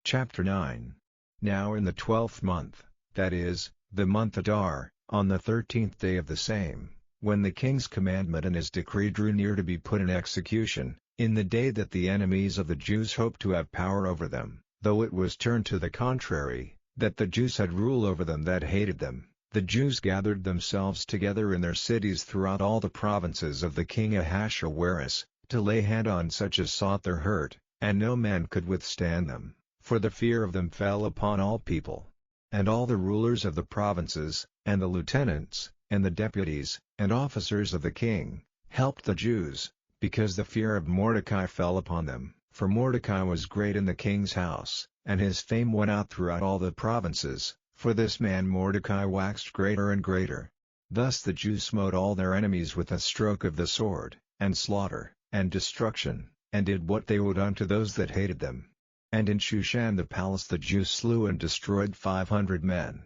Chapter 9. Now in the 12th month, that is, the month Adar, on the 13th day of the same, when the king's commandment and his decree drew near to be put in execution, in the day that the enemies of the Jews hoped to have power over them, though it was turned to the contrary, that the Jews had rule over them that hated them, the Jews gathered themselves together in their cities throughout all the provinces of the king Ahasuerus, to lay hand on such as sought their hurt, and no man could withstand them, for the fear of them fell upon all people. And all the rulers of the provinces, and the lieutenants, and the deputies, and officers of the king, helped the Jews, because the fear of Mordecai fell upon them, for Mordecai was great in the king's house, and his fame went out throughout all the provinces, for this man Mordecai waxed greater and greater. Thus the Jews smote all their enemies with a stroke of the sword, and slaughter, and destruction, and did what they would unto those that hated them. And in Shushan the palace the Jews slew and destroyed 500 men.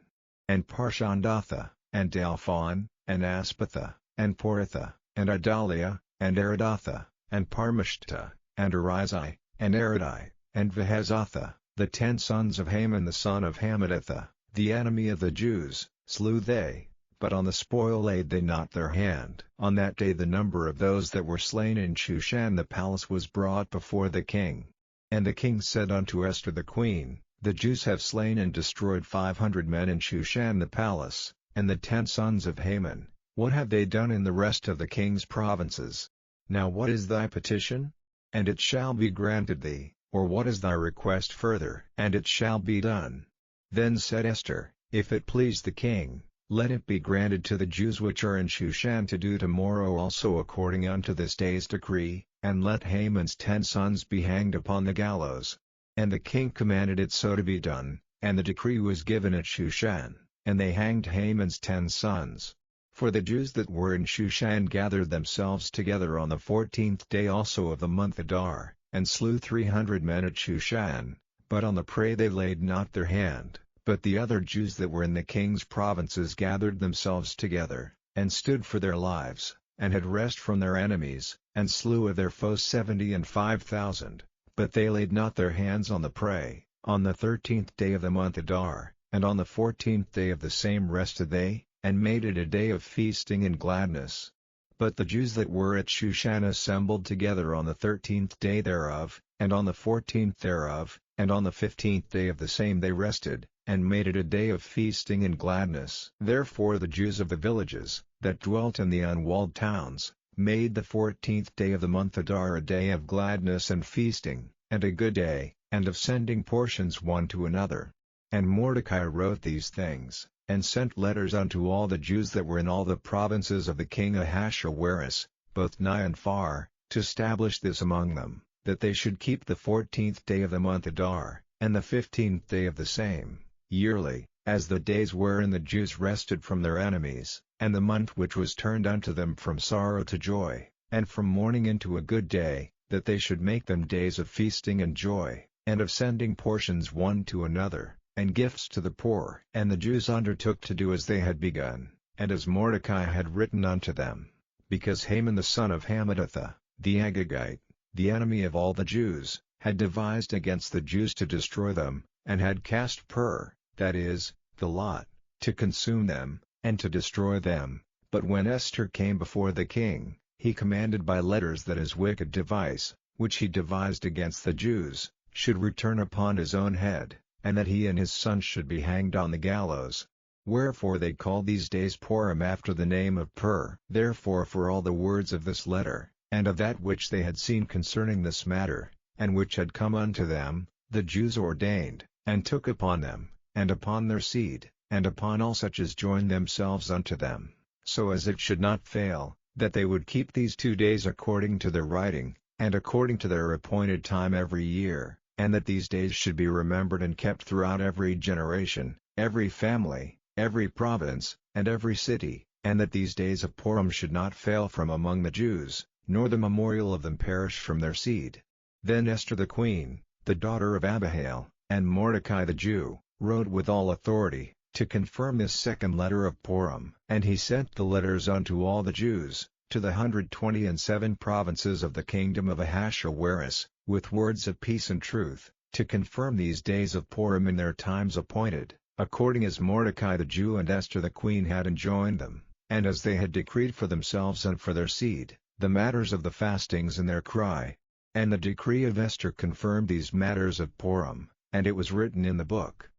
And Parshandatha, and Dalphon, and Aspatha, and Poratha, and Idalia, and Aridatha, and Parmashta, and Arizai, and Aridai, and Vehezatha, the 10 sons of Haman the son of Hammedatha, the enemy of the Jews, slew they, but on the spoil laid they not their hand. On that day the number of those that were slain in Shushan the palace was brought before the king. And the king said unto Esther the queen, The Jews have slain and destroyed 500 men in Shushan the palace, and the 10 sons of Haman. What have they done in the rest of the king's provinces? Now what is thy petition? And it shall be granted thee, or what is thy request further? And it shall be done. Then said Esther, If it please the king, let it be granted to the Jews which are in Shushan to do tomorrow also according unto this day's decree, and let Haman's 10 sons be hanged upon the gallows. And the king commanded it so to be done, and the decree was given at Shushan, and they hanged Haman's 10 sons. For the Jews that were in Shushan gathered themselves together on the 14th day also of the month Adar, and slew 300 men at Shushan, but on the prey they laid not their hand. But the other Jews that were in the king's provinces gathered themselves together, and stood for their lives, and had rest from their enemies, and slew of their foes 75,000, but they laid not their hands on the prey. On the 13th day of the month Adar, and on the 14th day of the same rested they, and made it a day of feasting and gladness. But the Jews that were at Shushan assembled together on the 13th day thereof, and on the 14th thereof, and on the 15th day of the same they rested, and made it a day of feasting and gladness. Therefore the Jews of the villages, that dwelt in the unwalled towns, made the 14th day of the month Adar a day of gladness and feasting, and a good day, and of sending portions one to another. And Mordecai wrote these things, and sent letters unto all the Jews that were in all the provinces of the king Ahasuerus, both nigh and far, to establish this among them, that they should keep the 14th day of the month Adar, and the 15th day of the same, yearly, as the days wherein the Jews rested from their enemies, and the month which was turned unto them from sorrow to joy, and from mourning into a good day, that they should make them days of feasting and joy, and of sending portions one to another, and gifts to the poor. And the Jews undertook to do as they had begun, and as Mordecai had written unto them, because Haman the son of Hammedatha, the Agagite, the enemy of all the Jews, had devised against the Jews to destroy them, and had cast pur, that is, the lot, to consume them, and to destroy them. But when Esther came before the king, he commanded by letters that his wicked device, which he devised against the Jews, should return upon his own head, and that he and his sons should be hanged on the gallows. Wherefore they call these days Purim after the name of Pur. Therefore for all the words of this letter, and of that which they had seen concerning this matter, and which had come unto them, the Jews ordained, and took upon them, and upon their seed, and upon all such as joined themselves unto them, so as it should not fail, that they would keep these 2 days according to their writing, and according to their appointed time every year, and that these days should be remembered and kept throughout every generation, every family, every province, and every city, and that these days of Purim should not fail from among the Jews, nor the memorial of them perish from their seed. Then Esther the queen, the daughter of Abihail, and Mordecai the Jew, wrote with all authority, to confirm this second letter of Purim. And he sent the letters unto all the Jews, to the 127 provinces of the kingdom of Ahasuerus, with words of peace and truth, to confirm these days of Purim in their times appointed, according as Mordecai the Jew and Esther the queen had enjoined them, and as they had decreed for themselves and for their seed, the matters of the fastings in their cry. And the decree of Esther confirmed these matters of Purim, and it was written in the book.